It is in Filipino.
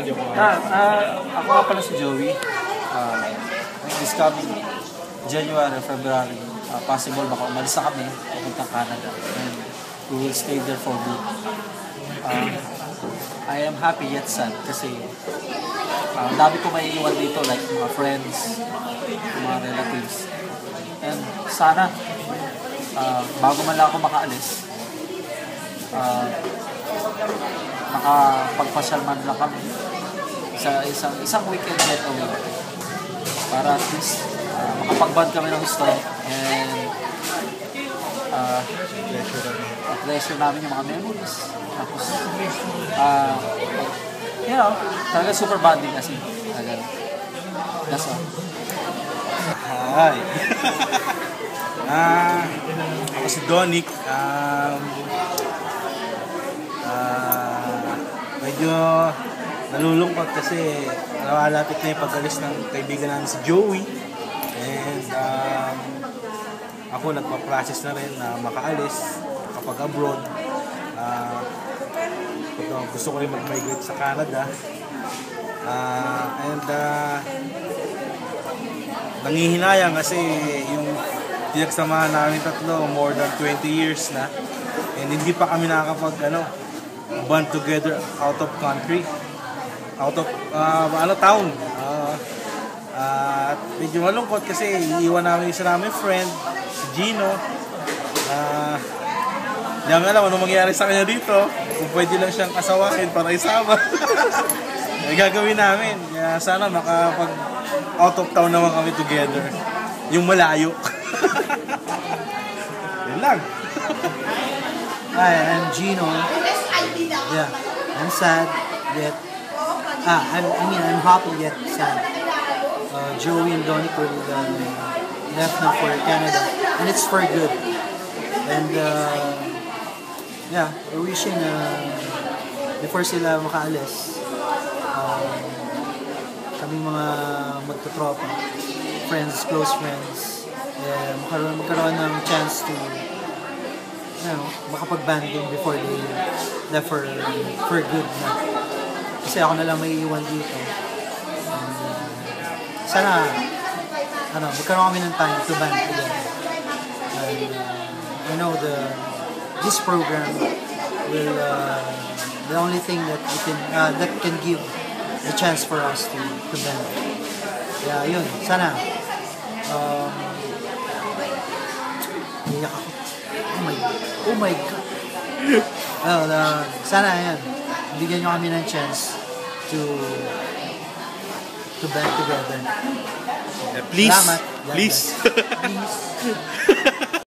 Ako nga pala si Joey. This coming January, February, possible baka umalis na kami papuntang Canada. And we will stay there for good. I am happy yet sad kasi ang dami ko may iwan dito, like mga friends, mga relatives. And sana, bago man lang ako makaalis, makapagpasyal man lang kami sa isang weekend getaway para at least makapagband kami ng gusto and pleasure namin yung mga memories. Tapos, you know, talaga super bonding kasi. That's all. Hi! Ako si Donic. Medyo nalulungkot kasi nalalapit na yung pag-alis ng kaibigan namin si Joey. And ako nagpa-process na rin na makaalis kapag abroad. Gusto ko rin mag-migrate sa Canada. Nangihinayang kasi yung pinagsamahan namin tatlo more than 20 years na. And hindi pa kami nakakapag bond together out of country, out of town. At medyo malungkot kasi iiwan namin isa namin friend, si Gino. Hindi namin alam anong mangyayari sa kanya dito. Kung pwede lang siyang kasawain para isama. Gagawin namin. Kaya sana makapag out of town naman kami together. Yung malayo. Yun lang. Hi, I'm Gino. Yeah, I'm sad yet. I'm happy yet sad. Joey and Donnie will left now for Canada, and it's for good. And yeah, we're wishing before sila makaalis, kaming mga magtotropa, friends, close friends, magkaroon ng chance to makapag-banding before they left for good na. Kasi ako na lang may iwan dito. And, sana, magkaroon kami ng time to band together. And I know this program will the only thing that can give the chance for us to band. Yeah, yun. Sana. Iyak ako. Oh my God. Well, sana yan. Bigyan nyo kami ng chance to band together. Please. Salamat. Please. Please.